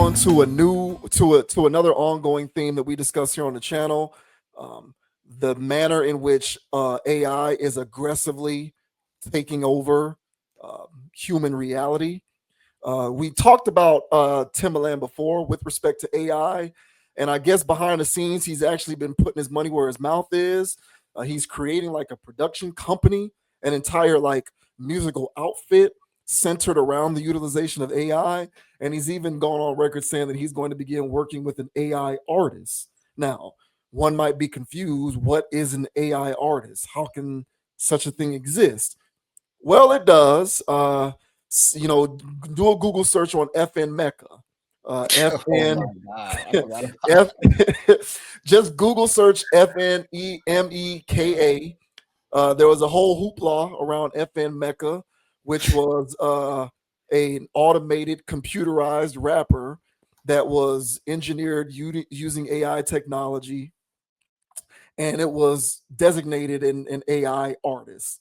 on to another ongoing theme that we discuss here on the channel. Um, the manner in which AI is aggressively taking over human reality. We talked about Timbaland before with respect to AI, and I guess behind the scenes, he's actually been putting his money where his mouth is. He's creating like a production company, an entire like musical outfit centered around the utilization of AI. And he's even gone on record saying that he's going to begin working with an AI artist. Now, one might be confused. What is an AI artist? How can such a thing exist? Well, it does. Do a Google search on FN Mecca. Oh FN my God, I forgot about F just Google search FNEMEKA. There was a whole hoopla around FN Mecca, which was an automated computerized rapper that was engineered using AI technology, and it was designated an AI artist.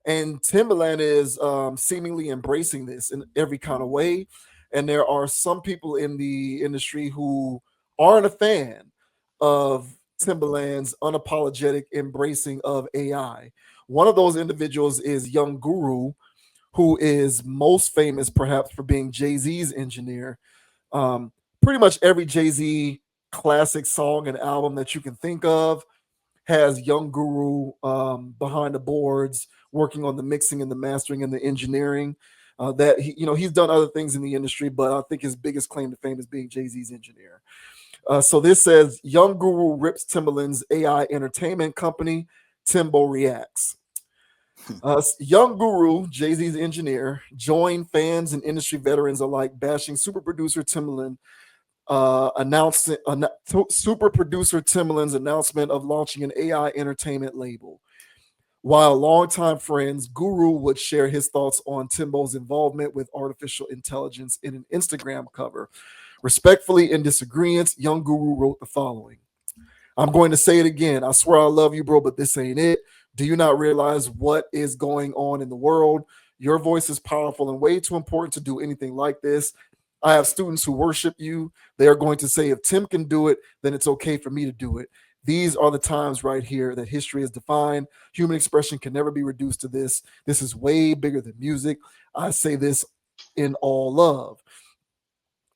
And Timbaland is seemingly embracing this in every kind of way. And there are some people in the industry who aren't a fan of Timbaland's unapologetic embracing of AI. One of those individuals is Young Guru, who is most famous perhaps for being Jay-Z's engineer. Pretty much every Jay-Z classic song and album that you can think of has Young Guru behind the boards, working on the mixing and the mastering and the engineering. That he's done other things in the industry, but I think his biggest claim to fame is being Jay-Z's engineer. So this says Young Guru rips Timbaland's AI entertainment company. Timbo reacts. Young Guru, Jay-Z's engineer, joined fans and industry veterans alike bashing super producer Timbaland super producer Timbaland's announcement of launching an AI entertainment label. While longtime friends, Guru would share his thoughts on Timbo's involvement with artificial intelligence in an Instagram cover. Respectfully in disagreement, Young Guru wrote the following. I'm going to say it again. I swear I love you, bro, but this ain't it. Do you not realize what is going on in the world? Your voice is powerful and way too important to do anything like this. I have students who worship you. They are going to say, if Tim can do it, then it's okay for me to do it. These are the times right here that history is defined. Human expression can never be reduced to this. This is way bigger than music. I say this in all love.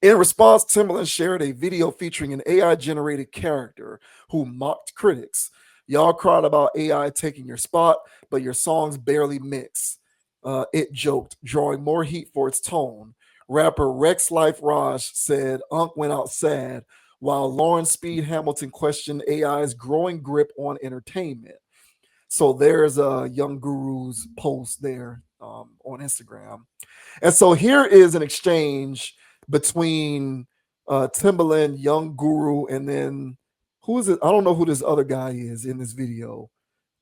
In response, Timbaland shared a video featuring an AI generated character who mocked critics. Y'all cried about AI taking your spot, but your songs barely mix. It joked, drawing more heat for its tone. Rapper Rex Life Raj said Unc went out sad, while Lauren Speed Hamilton questioned AI's growing grip on entertainment. So there's a Young Guru's post there on Instagram. And so here is an exchange between Timbaland, Young Guru, and then who is it? I don't know who this other guy is in this video.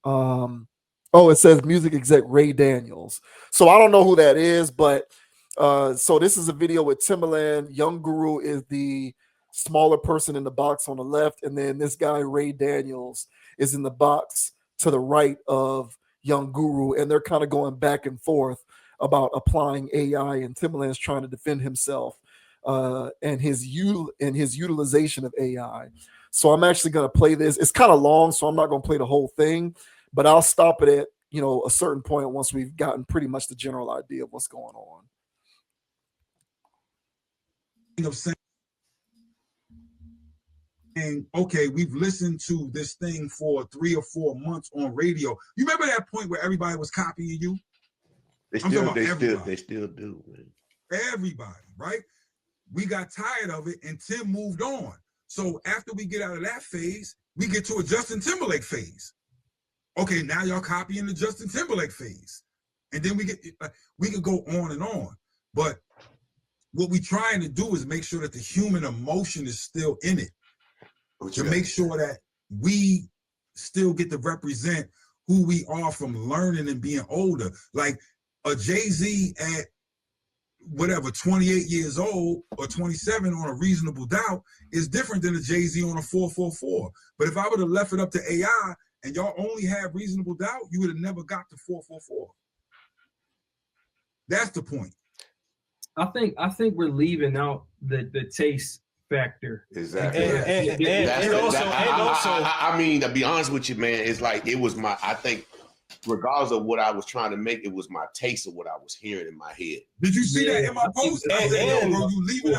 Oh, it says music exec Ray Daniels. So I don't know who that is, but so this is a video with Timbaland. Young Guru is the smaller person in the box on the left, and then this guy Ray Daniels is in the box to the right of Young Guru, and they're kind of going back and forth about applying AI, and Timbaland's trying to defend himself and his utilization of AI. So I'm actually going to play this. It's kind of long, so I'm not going to play the whole thing, but I'll stop it at a certain point once we've gotten pretty much the general idea of what's going on. Of saying, okay, we've listened to this thing for 3 or 4 months on radio. You remember that point where everybody was copying you? They still do. Man. Everybody, right? We got tired of it, and Tim moved on. So after we get out of that phase, we get to a Justin Timberlake phase. Okay, now y'all copying the Justin Timberlake phase, and then we can go on and on. But what we're trying to do is make sure that the human emotion is still in it, to make sure that we still get to represent who we are from learning and being older. Like a Jay-Z at whatever, 28 years old or 27 on a Reasonable Doubt is different than a Jay-Z on a 444. But if I would have left it up to AI and y'all only had Reasonable Doubt, you would have never got to 444. That's the point. I think we're leaving out the taste factor. Exactly. And also, I mean, to be honest with you, man, it's like I think regardless of what I was trying to make, it was my taste of what I was hearing in my head. Did you see that in my post? I said, "Yo, bro, you leaving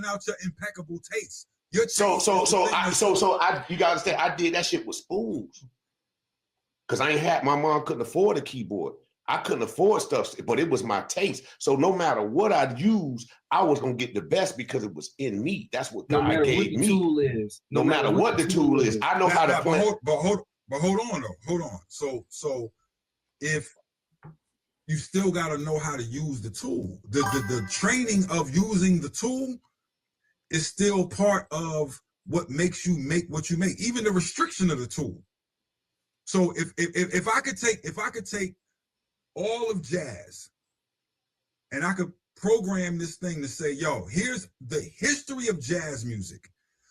out your impeccable taste." Your taste you gotta understand, I did that shit with spoons, cause my mom couldn't afford a keyboard. I couldn't afford stuff, but it was my taste. So no matter what I used, I was gonna get the best because it was in me. That's what God gave me. Tool is. No matter what the tool is, I know how to play. But hold on though. Hold on. So if you still got to know how to use the tool, the training of using the tool is still part of what makes you make what you make. Even the restriction of the tool. So if I could take all of jazz and I could program this thing to say, yo, here's the history of jazz music.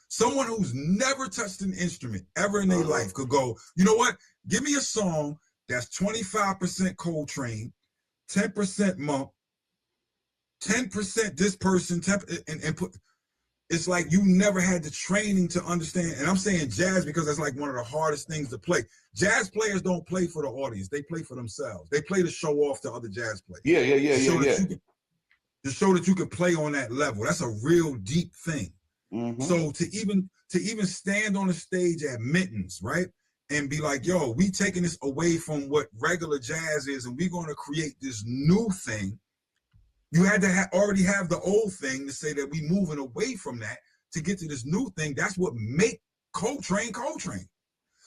Someone who's never touched an instrument ever in their life could go, you know what? Give me a song that's 25% Coltrane, 10% Monk, 10% this person, 10%, and put. It's like you never had the training to understand. And I'm saying jazz because that's like one of the hardest things to play. Jazz players don't play for the audience. They play for themselves. They play to show off to other jazz players. To show that you can play on that level. That's a real deep thing. Mm-hmm. So to even stand on a stage at Minton's, right? And be like, yo, we taking this away from what regular jazz is, and we're going to create this new thing. You had to already have the old thing to say that we moving away from that to get to this new thing. That's what make Coltrane.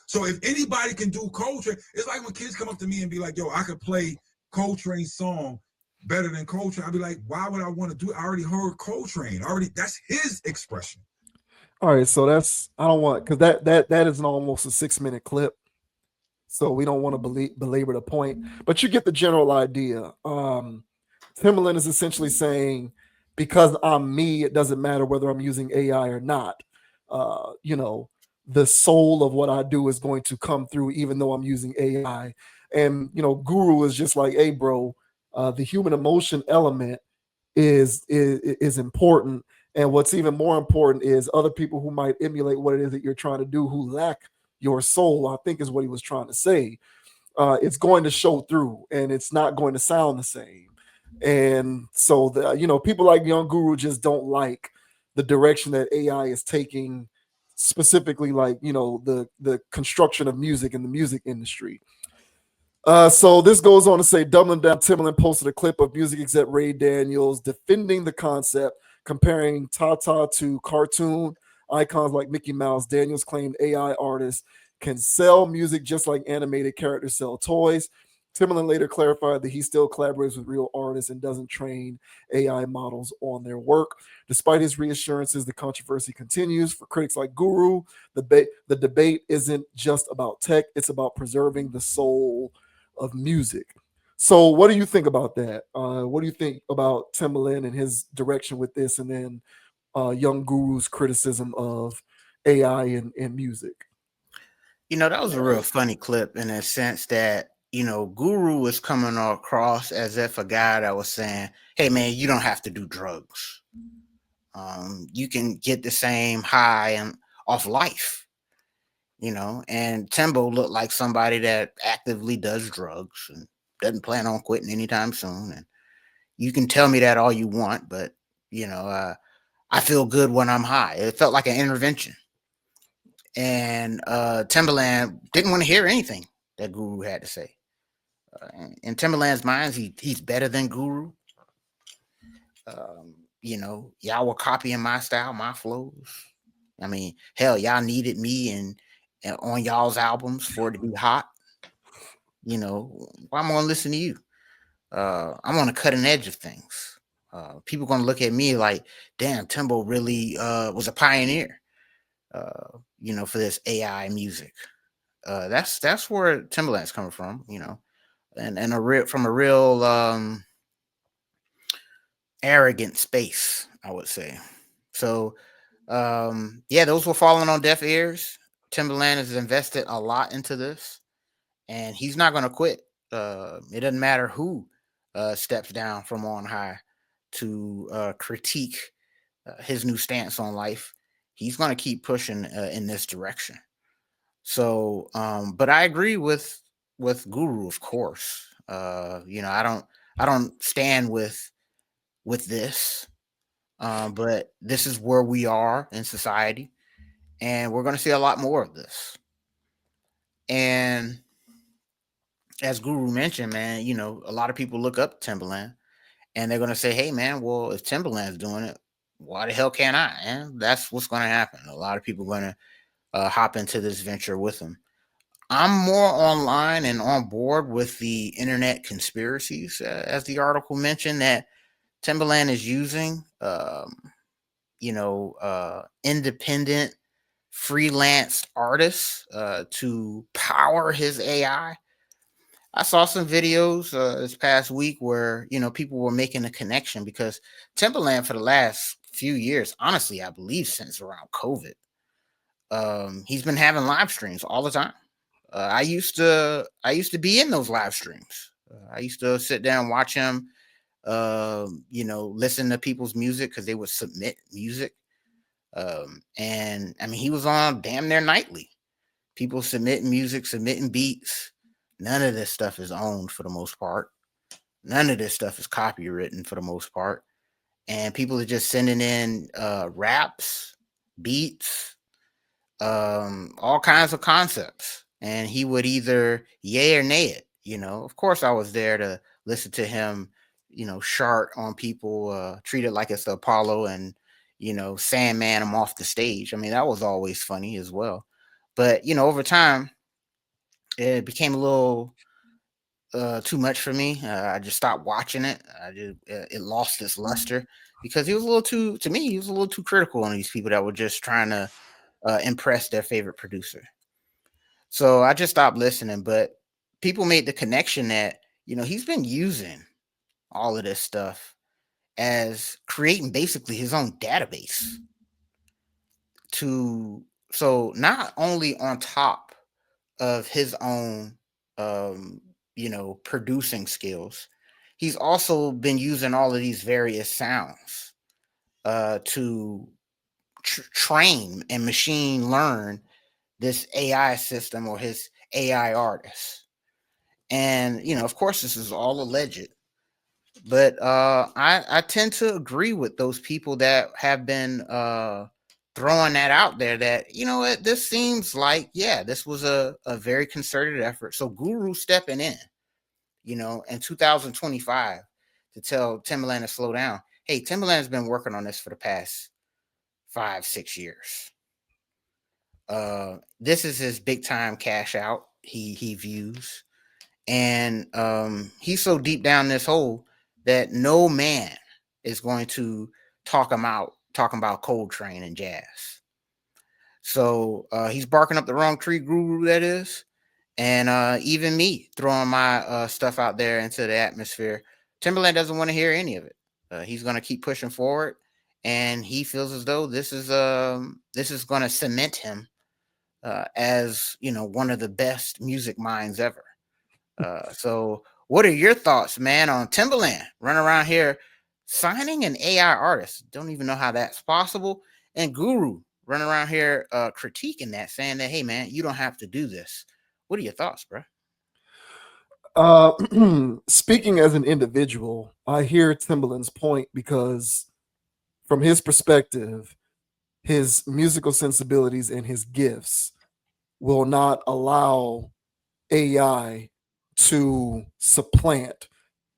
So if anybody can do Coltrane, it's like when kids come up to me and be like, yo, I could play Coltrane's song better than Coltrane. I'd be like, why would I want to do it? I already heard Coltrane. That's his expression. All right, so I don't want, because that is almost a 6-minute clip. So we don't want to belabor the point, but you get the general idea. Timbaland is essentially saying, because I'm me, it doesn't matter whether I'm using AI or not. The soul of what I do is going to come through, even though I'm using AI. And Guru is just like, hey, bro, the human emotion element is important. And what's even more important is other people who might emulate what it is that you're trying to do, who lack your soul, I think is what he was trying to say. It's going to show through, and it's not going to sound the same. And so people like Young Guru just don't like the direction that AI is taking, specifically like the construction of music in the music industry. So this goes on to say, doubling down, Timbaland posted a clip of music exec Ray Daniels defending the concept, comparing Tata to cartoon icons like Mickey Mouse. Daniels claimed AI artists can sell music just like animated characters sell toys. Timbaland later clarified that he still collaborates with real artists and doesn't train AI models on their work. Despite his reassurances, the controversy continues. For critics like Guru, the debate isn't just about tech, it's about preserving the soul of music. So what do you think about that? What do you think about Timbaland and his direction with this, and then Young Guru's criticism of AI and music? That was a real funny clip in a sense that Guru was coming across as if a guy that was saying, hey man, you don't have to do drugs. You can get the same high and off life, and Timbo looked like somebody that actively does drugs and doesn't plan on quitting anytime soon. And you can tell me that all you want, but I feel good when I'm high. It felt like an intervention. And Timbaland didn't want to hear anything that Guru had to say. In Timbaland's mind, he's better than Guru. Y'all were copying my style, my flows. I mean, hell, y'all needed me and on y'all's albums for it to be hot. Why am I gonna listen to you? I'm on the cutting edge of things. People gonna look at me like, damn, Timbo really was a pioneer. For this AI music. That's where Timbaland's coming from. And from a real arrogant space, I would say. So those were falling on deaf ears. Timbaland has invested a lot into this, and he's not going to quit. It doesn't matter who steps down from on high. to critique his new stance on life, he's going to keep pushing in this direction. So, but I agree with Guru, of course. I don't stand with this, but this is where we are in society, and we're going to see a lot more of this. And as Guru mentioned, man, a lot of people look up Timbaland, and they're going to say, "Hey, man, well, if Timbaland's doing it, why the hell can't I?" And that's what's going to happen. A lot of people are going to hop into this venture with him. I'm more online and on board with the internet conspiracies, as the article mentioned, that Timbaland is using, independent freelance artists to power his AI. I saw some videos this past week where people were making a connection, because Timbaland for the last few years, honestly, I believe since around COVID, he's been having live streams all the time. I used to be in those live streams. I used to sit down and watch him, listen to people's music, because they would submit music. And I mean, he was on damn near nightly. People submitting music, submitting beats. None of this stuff is owned for the most part. None of this stuff is copywritten for the most part. And people are just sending in raps, beats, all kinds of concepts. And he would either yay or nay it. Of course, I was there to listen to him, shart on people, treat it like it's the Apollo, and, Sandman him off the stage. I mean, that was always funny as well. But, over time, it became a little too much for me. I just stopped watching it. It lost its luster, because he was a little too, to me, he was a little too critical on these people that were just trying to impress their favorite producer. So I just stopped listening. But people made the connection that, he's been using all of this stuff as creating basically his own database so not only on top of his own, producing skills, he's also been using all of these various sounds to train and machine learn this AI system, or his AI artists. And, of course, this is all alleged. But I tend to agree with those people that have been throwing that out there, that, what, this seems like, yeah, this was a very concerted effort. So Guru stepping in, in 2025 to tell Timbaland to slow down. Hey, Timbaland's been working on this for the past 5-6 years. This is his big time cash out, he views. And he's so deep down this hole that no man is going to talking about Coltrane and jazz. So he's barking up the wrong tree, Guru, that is. And even me throwing my stuff out there into the atmosphere, Timbaland doesn't want to hear any of it. He's going to keep pushing forward, and he feels as though this is going to cement him as one of the best music minds ever. So what are your thoughts, man, on Timbaland running around here signing an AI artist? Don't even know how that's possible. And Guru running around here critiquing that, saying that, hey, man, you don't have to do this. What are your thoughts, bro? Speaking as an individual, I hear Timbaland's point, because from his perspective, his musical sensibilities and his gifts will not allow AI to supplant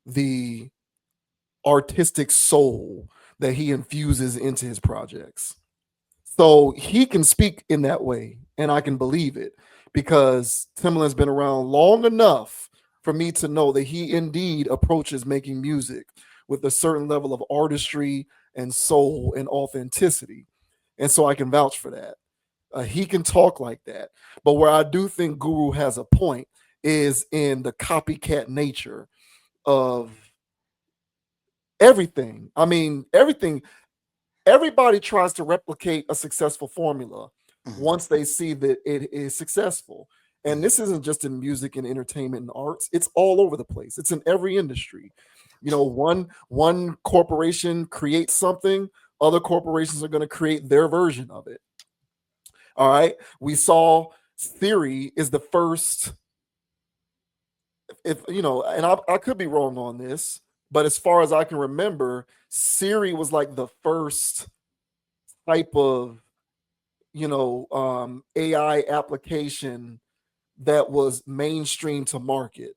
the artistic soul that he infuses into his projects. So he can speak in that way, and I can believe it, because Timbaland's been around long enough for me to know that he indeed approaches making music with a certain level of artistry and soul and authenticity. And so I can vouch for that. He can talk like that. But where I do think Guru has a point is in the copycat nature of everything. I mean, everybody tries to replicate a successful formula once they see that it is successful. And this isn't just in music and entertainment and arts. It's all over the place. It's in every industry. One corporation creates something, other corporations are going to create their version of it. All right. We saw Theory is the first, if and I could be wrong on this, but as far as I can remember, Siri was like the first type of AI application that was mainstream to market.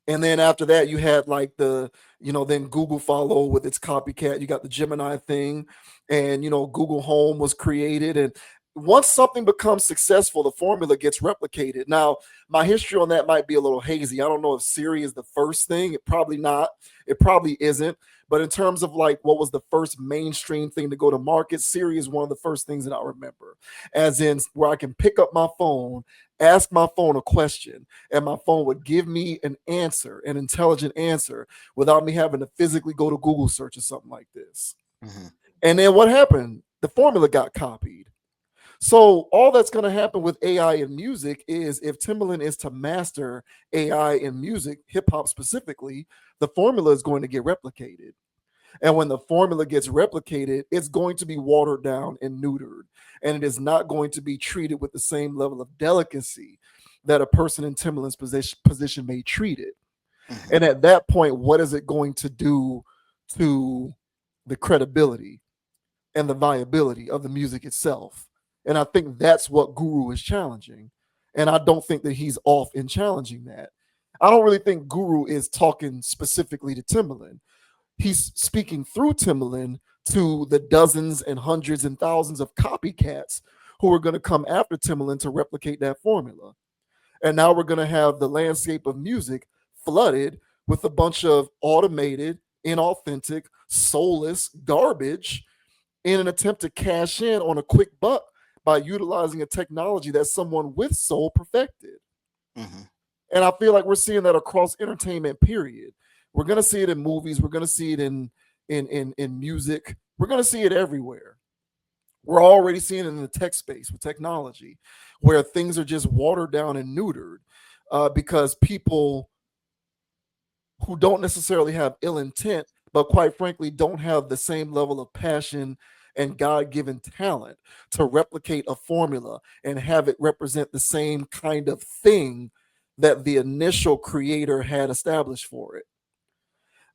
And then after that, you had like then Google followed with its copycat. You got the Gemini thing, and Google Home was created. And once something becomes successful, the formula gets replicated. Now, my history on that might be a little hazy. I don't know if Siri is the first thing. It probably not. It probably isn't. But in terms of like what was the first mainstream thing to go to market, Siri is one of the first things that I remember, as in where I can pick up my phone, ask my phone a question, and my phone would give me an answer, an intelligent answer, without me having to physically go to Google search or something like this. Mhm. And then what happened? The formula got copied. So all that's going to happen with AI in music is if Timbaland is to master AI in music, hip hop specifically, the formula is going to get replicated. And when the formula gets replicated, it's going to be watered down and neutered. And it is not going to be treated with the same level of delicacy that a person in Timbaland's position may treat it. Mhm. And at that point, what is it going to do to the credibility and the viability of the music itself? And I think that's what Guru is challenging. And I don't think that he's off in challenging that. I don't really think Guru is talking specifically to Timbaland. He's speaking through Timbaland to the dozens and hundreds and thousands of copycats who are going to come after Timbaland to replicate that formula. And now we're going to have the landscape of music flooded with a bunch of automated, inauthentic, soulless garbage in an attempt to cash in on a quick buck by utilizing a technology that someone with soul perfected. Mhm. And I feel like we're seeing that across entertainment, period. We're gonna see it in movies, we're gonna see it in music, we're gonna see it everywhere. We're already seeing it in the tech space with technology, where things are just watered down and neutered because people who don't necessarily have ill intent, but quite frankly, don't have the same level of passion and God given talent to replicate a formula and have it represent the same kind of thing that the initial creator had established for it.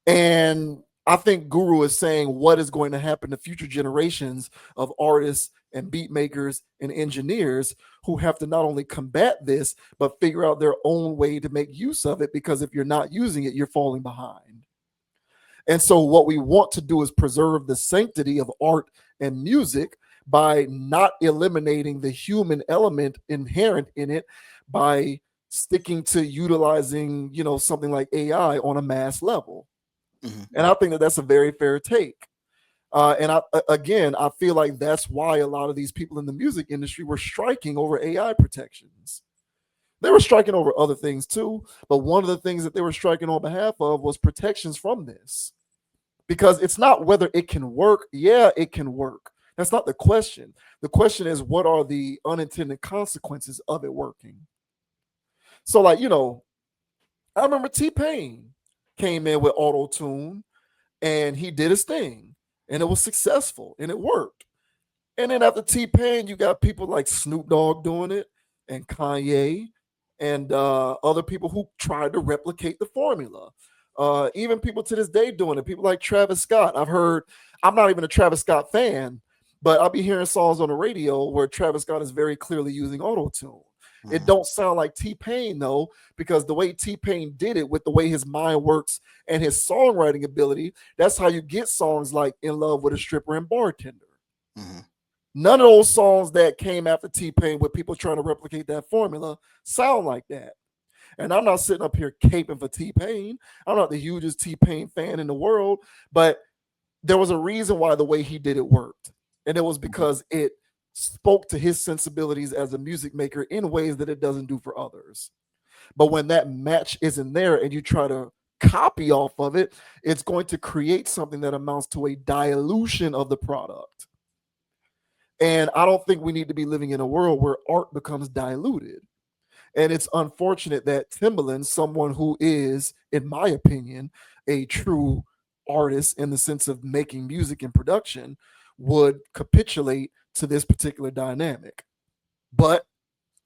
And I think Guru is saying what is going to happen to future generations of artists and beat makers and engineers who have to not only combat this, but figure out their own way to make use of it. Because if you're not using it, you're falling behind. And so, what we want to do is preserve the sanctity of art and music by not eliminating the human element inherent in it by sticking to utilizing, something like AI on a mass level. Mhm. And I think that that's a very fair take. Again, I feel like that's why a lot of these people in the music industry were striking over AI protections. They were striking over other things too, but one of the things that they were striking on behalf of was protections from this. Because it's not whether it can work. Yeah, it can work. That's not the question. The question is, what are the unintended consequences of it working? So, like, I remember T Pain came in with auto tune and he did his thing and it was successful and it worked. And then after T Pain, you got people like Snoop Dogg doing it and Kanye and other people who tried to replicate the formula. Even people to this day doing it. People like Travis Scott. I'm not even a Travis Scott fan, but I'll be hearing songs on the radio where Travis Scott is very clearly using auto tune. It Mhm. don't sound like T-Pain though, because the way T-Pain did it with the way his mind works and his songwriting ability, that's how you get songs like In Love with a Stripper and Bartender. Mhm. None of those songs that came after T-Pain with people trying to replicate that formula sound like that. And I'm not sitting up here caping for T-Pain. I'm not the hugest T-Pain fan in the world, but there was a reason why the way he did it worked. And it was because it spoke to his sensibilities as a music maker in ways that it doesn't do for others. But when that match isn't there and you try to copy off of it, it's going to create something that amounts to a dilution of the product. And I don't think we need to be living in a world where art becomes diluted. And it's unfortunate that Timbaland, someone who is, in my opinion, a true artist in the sense of making music and production, would capitulate to this particular dynamic. But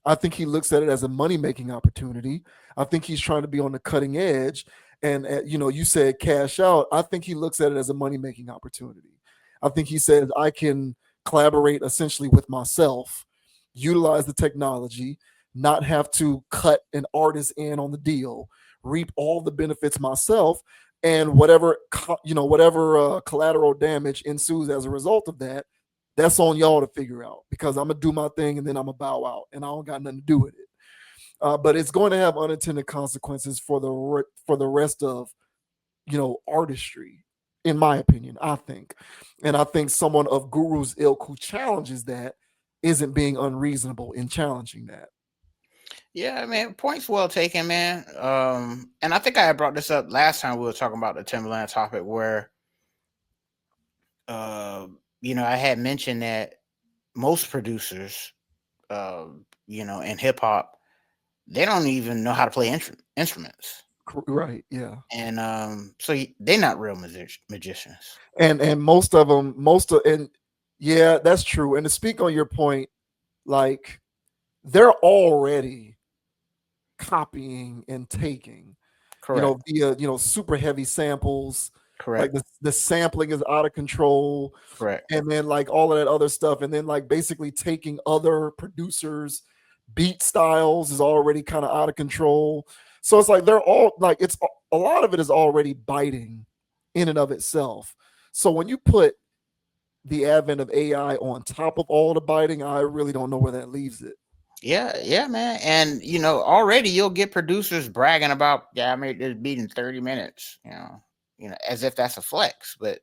I think he looks at it as a money making opportunity. I think he's trying to be on the cutting edge. And, you said cash out. I think he looks at it as a money making opportunity. I think he says, I can collaborate essentially with myself, utilize the technology, not have to cut an artist in on the deal, reap all the benefits myself. And whatever collateral damage ensues as a result of that, that's on y'all to figure out, because I'm gonna do my thing and then I'm gonna bow out and I don't got nothing to do with it. But it's going to have unintended consequences for the rest of artistry, in my opinion. I think, and I think someone of Guru's ilk who challenges that isn't being unreasonable in challenging that. Yeah, man, points well taken, man. And I think I had brought this up last time we were talking about the Timberland topic, where I had mentioned that most producers, in hip hop, they don't even know how to play instruments, Right? Yeah. and they're not real magicians. And and yeah, that's true. And to speak on your point, like, they're already copying and taking, Correct. via super heavy samples. Like, Correct. the sampling is out of control, Correct. and then like all of that other stuff, and then like basically taking other producers' beat styles is already kind of out of control. So it's like they're all like, it's a lot of it is already biting in and of itself. So when you put the advent of AI on top of all the biting, I really don't know where that leaves it. Yeah, man. And already you'll get producers bragging about, yeah, I made this beat in 30 minutes, as if that's a flex. But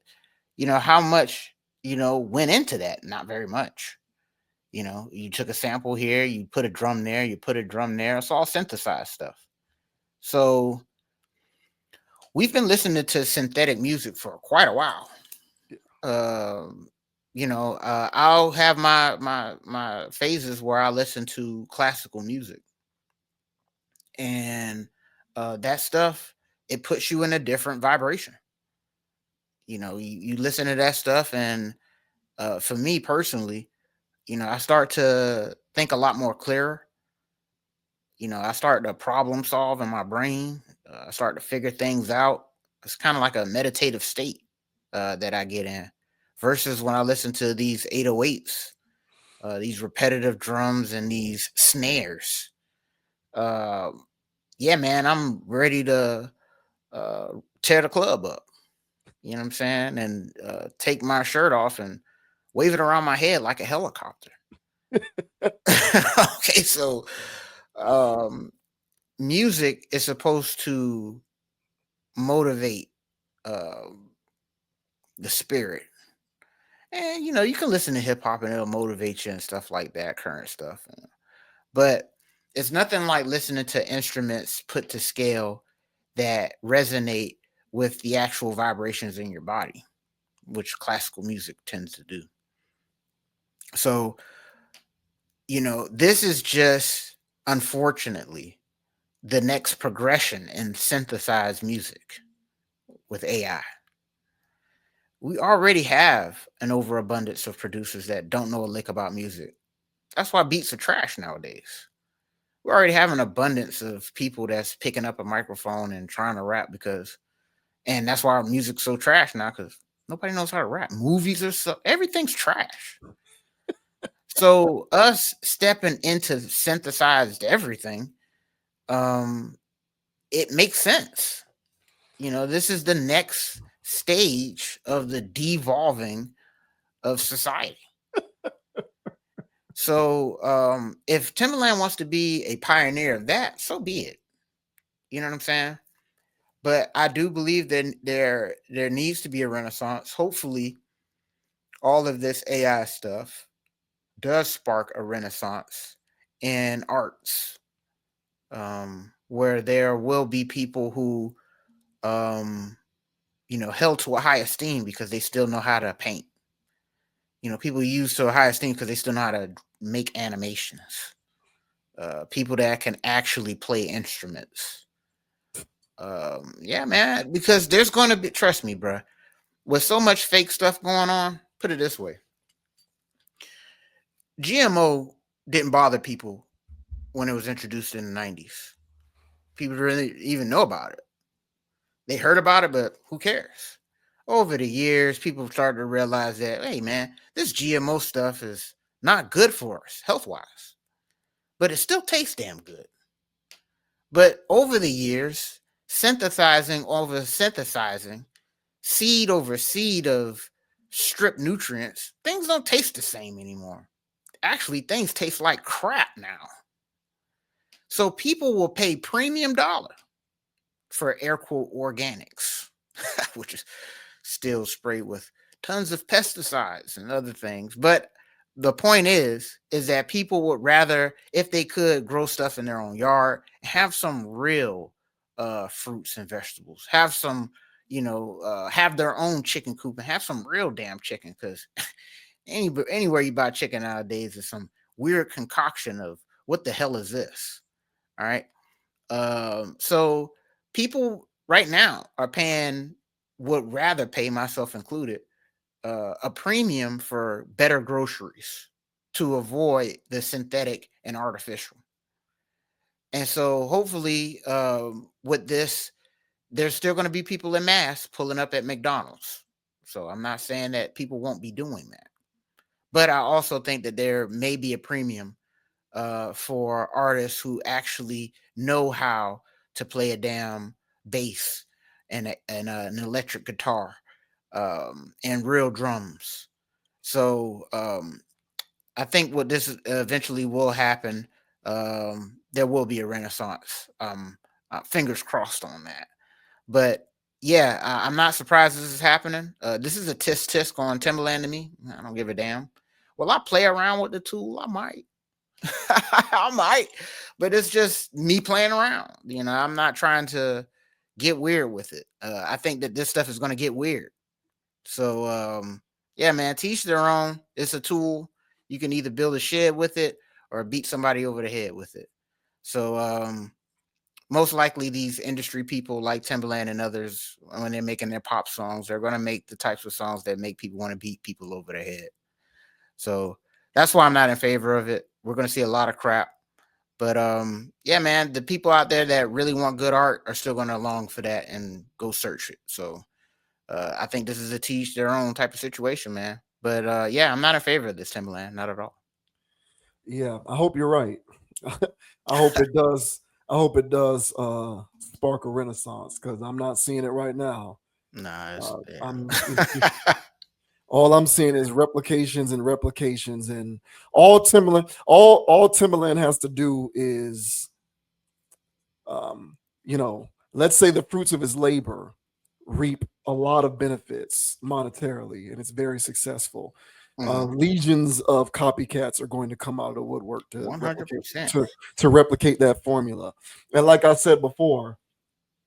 how much, went into that? Not very much. You took a sample here, you put a drum there, you put a drum there. It's all synthesized stuff. So we've been listening to synthetic music for quite a while. I'll have my phases where I listen to classical music, and that stuff, it puts you in a different vibration. You listen to that stuff, and for me personally, I start to think a lot more clearer. I start to problem solve in my brain. I start to figure things out. It's kind of like a meditative state that I get in, versus when I listen to these 808s, these repetitive drums and these snares. Uh, yeah, man, I'm ready to tear the club up. You know what I'm saying? And take my shirt off and wave it around my head like a helicopter. Okay, so um, music is supposed to motivate uh, the spirit. And you can listen to hip hop and it'll motivate you and stuff like that, current stuff. But it's nothing like listening to instruments put to scale that resonate with the actual vibrations in your body, which classical music tends to do. So, this is just, unfortunately, the next progression in synthesized music with AI. We already have an overabundance of producers that don't know a lick about music. That's why beats are trash nowadays. We already have an abundance of people that's picking up a microphone and trying to rap, and that's why our music's so trash now, because nobody knows how to rap. Movies are everything's trash. So us stepping into synthesized everything, it makes sense. This is the next stage of the devolving of society. So if Timbaland wants to be a pioneer of that, so be it. You know what I'm saying? But I do believe that there needs to be a renaissance. Hopefully, all of this AI stuff does spark a renaissance in arts, where there will be people who, held to a high esteem because they still know how to paint. People used to a high esteem because they still know how to make animations. people that can actually play instruments. Yeah, man, because there's going to be, trust me, bro, with so much fake stuff going on, put it this way, GMO didn't bother people when it was introduced in the 90s. People really even know about it. They heard about it, but who cares? Over the years, people started to realize that, hey, man, this GMO stuff is not good for us health wise, but it still tastes damn good. But over the years, synthesizing, seed over seed of stripped nutrients, things don't taste the same anymore. Actually, things taste like crap now. So people will pay premium dollar for air quote organics, which is still sprayed with tons of pesticides and other things. But the point is that people would rather, if they could, grow stuff in their own yard, have some real fruits and vegetables, have some, have their own chicken coop and have some real damn chicken. Because anywhere you buy chicken nowadays is some weird concoction of what the hell is this? All right. So people right now are paying, would rather pay, myself included, a premium for better groceries to avoid the synthetic and artificial. And so hopefully, with this, there's still going to be people in mass pulling up at McDonald's. So I'm not saying that people won't be doing that, but I also think that there may be a premium for artists who actually know how to play a damn bass and an electric guitar, and real drums. So I think what this eventually will happen, there will be a renaissance. Fingers crossed on that. But yeah, I'm not surprised this is happening. This is a tisk tisk on Timbaland to me. I don't give a damn. Will I play around with the tool? I might. I might, but it's just me playing around. I'm not trying to get weird with it. I think that this stuff is going to get weird. So, yeah, man, teach their own. It's a tool. You can either build a shed with it or beat somebody over the head with it. So, most likely these industry people like Timbaland and others, when they're making their pop songs, they're going to make the types of songs that make people want to beat people over the head. So that's why I'm not in favor of it. We're going to see a lot of crap. But yeah, man, the people out there that really want good art are still going to long for that and go search it. So I think this is a teach their own type of situation, man. But yeah, I'm not in favor of this, Timbaland, not at all. Yeah, I hope you're right. I hope it does. I hope it does spark a renaissance because I'm not seeing it right now. Nah, I'm yeah. all I'm seeing is replications and replications, and all Timberland has to do is, let's say the fruits of his labor reap a lot of benefits monetarily, and it's very successful. Legions of copycats are going to come out of the woodwork to replicate 100%. to replicate that formula. And like I said before,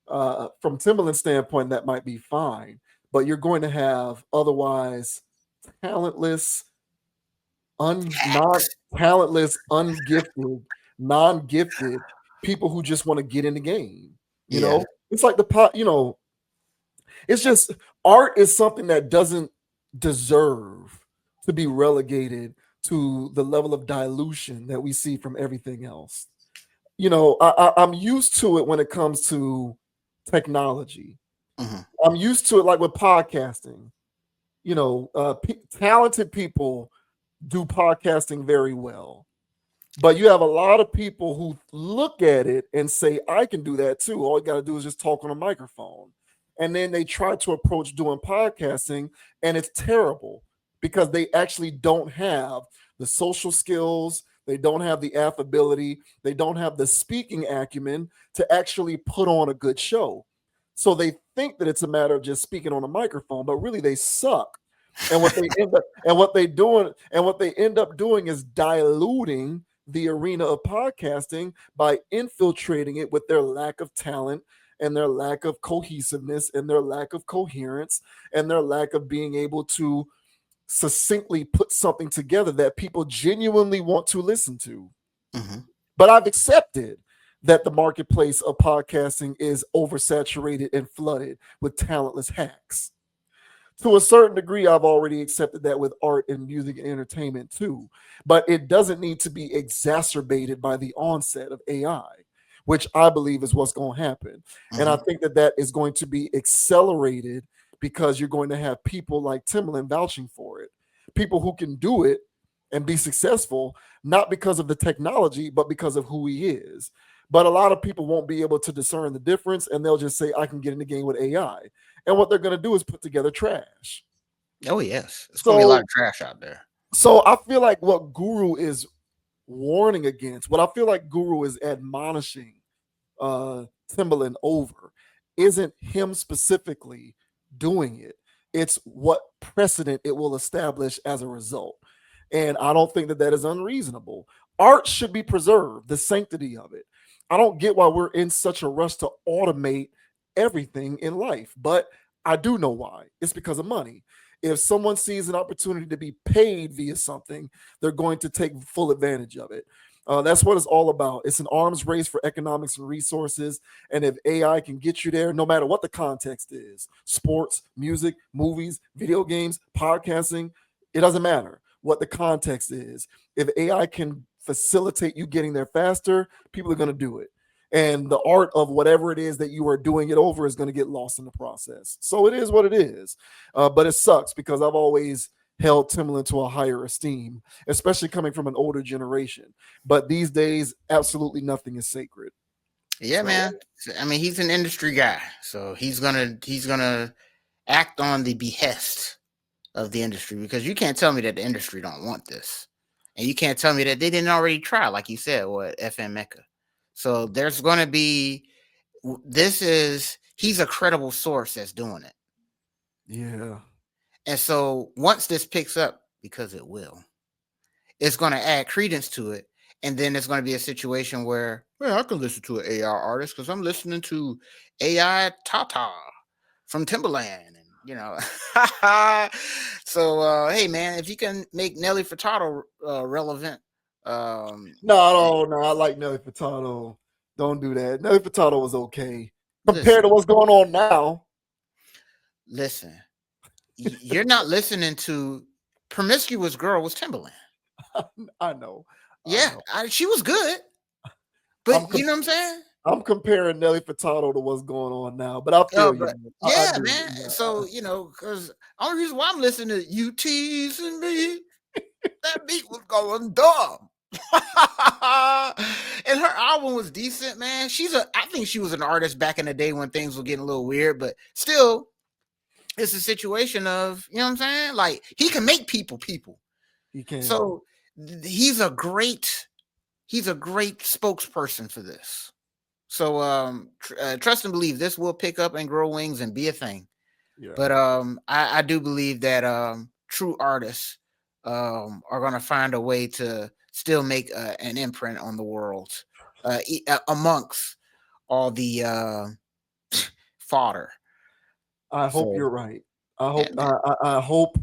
from Timberland's standpoint, that might be fine, but you're going to have otherwise talentless, non Hacks. talentless, ungifted, non-gifted people who just want to get in the game. Yeah. It's like the pot. It's just art is something that doesn't deserve to be relegated to the level of dilution that we see from everything else. I'm used to it when it comes to technology. I'm used to it like with podcasting. Talented people do podcasting very well. But you have a lot of people who look at it and say, I can do that too. All you got to do is just talk on a microphone. And then they try to approach doing podcasting, and it's terrible because they actually don't have the social skills. They don't have the affability. They don't have the speaking acumen to actually put on a good show. So they think that it's a matter of just speaking on a microphone, but really they suck. And what they end up doing is diluting the arena of podcasting by infiltrating it with their lack of talent and their lack of cohesiveness and their lack of coherence and their lack of being able to succinctly put something together that people genuinely want to listen to. But I've accepted that the marketplace of podcasting is oversaturated and flooded with talentless hacks. To a certain degree, I've already accepted that with art and music and entertainment too. But it doesn't need to be exacerbated by the onset of AI, which I believe is what's going to happen. And I Mhm. think that that is going to be accelerated because you're going to have people like Timbaland vouching for it, people who can do it and be successful, not because of the technology, but because of who he is. But a lot of people won't be able to discern the difference, and they'll just say, I can get in the game with AI. And what they're going to do is put together trash. Oh yes, it's gonna be a lot So, of trash out there. so I feel like what Guru is warning against, what I feel like Guru is admonishing uh Timbaland over, isn't him specifically doing it. It's what precedent it will establish as a result. And I don't think that that is unreasonable. Art should be preserved, the sanctity of it. I don't get why we're in such a rush to automate everything in life, but I do know why. It's because of money. If someone sees an opportunity to be paid via something, they're going to take full advantage of it. That's what it's all about. It's an arms race for economics and resources. And if AI can get you there, no matter what the context is, sports, music, movies, video games, podcasting, it doesn't matter what the context is. If AI can facilitate you getting there faster, people are going to do it. And the art of whatever it is that you are doing it over is going to get lost in the process. So it is what it is. But it sucks because I've always held Timbaland to a higher esteem, especially coming from an older generation. But these days, absolutely nothing is sacred. Yeah, So man. I mean, he's an industry guy, so he's gonna act on the behest of the industry, because you can't tell me that the industry don't want this, and you can't tell me that they didn't already try, like you said, what FM Mecca. So there's going to be he's a credible source that's doing it, yeah, and so once this picks up, because it will, it's going to add credence to it. And then it's going to be a situation where, well, I can listen to an AI artist because I'm listening to AI Tata from Timbaland. And, so, hey, man, if you can make Nelly Furtado relevant. no. I like Nelly Furtado. Don't do that. Nelly Furtado was okay compared Listen, to what's going on now. listen, you're not listening to Promiscuous Girl was Timbaland. I know, I Yeah, know. she was good, I'm but you com- know what I'm saying? I'm comparing Nelly Furtado to what's going on now, but I feel you. But Man. I yeah, do. man. Yeah, So because only reason why I'm listening to you teasing me, that beat was going dumb. And her album was decent, man. I think she was an artist back in the day when things were getting a little weird, but still, it's a situation of, you know what I'm saying? Like, he can make people. he can. So he's a great spokesperson for this. So trust and believe this will pick up and grow wings and be a thing. Yeah. But I do believe that true artists are going to find a way to still make an imprint on the world amongst all the fodder. I hope So you're right. I yeah, hope man. I hope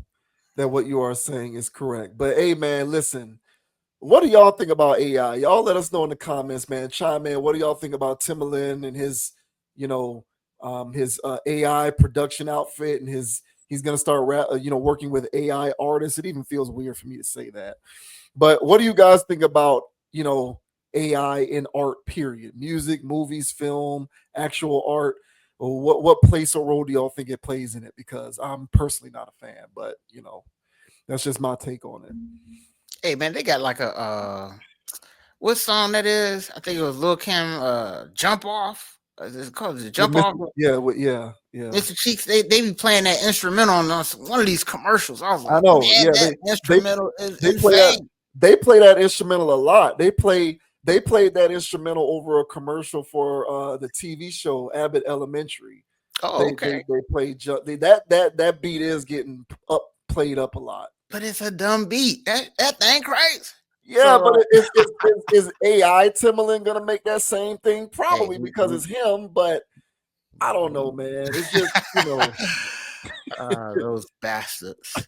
that what you are saying is correct. But hey, man, listen. What do y'all think about AI? Y'all let us know in the comments, man. Chime in. What do y'all think about Timbaland and his, his AI production outfit and he's gonna start working with AI artists. It even feels weird for me to say that. But what do you guys think about AI in art? Period. Music, movies, film, actual art. What place or role do y'all think it plays in it? Because I'm personally not a fan, but that's just my take on it. Hey, man, they got like a what song that is? I think it was Lil Kim. Jump Off. Is it called With Jump Off? yeah. Mr. Cheeks, they be playing that instrumental on one of these commercials. I was I like, know. man, Yeah, that instrumental is they play that insane. they play that instrumental a lot. They played that instrumental over a commercial for the TV show Abbott Elementary. Oh, okay. They played that beat is getting played up a lot. But it's a dumb beat. That thing crazy. Yeah, So but is AI Timbaland gonna make that same thing? hey, Probably because it's him, but I don't know, man. It's just those bastards.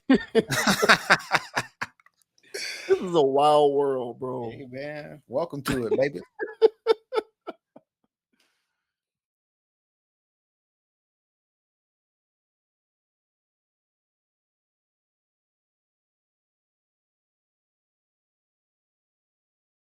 This is a wild world, bro. Hey man, welcome to it, baby.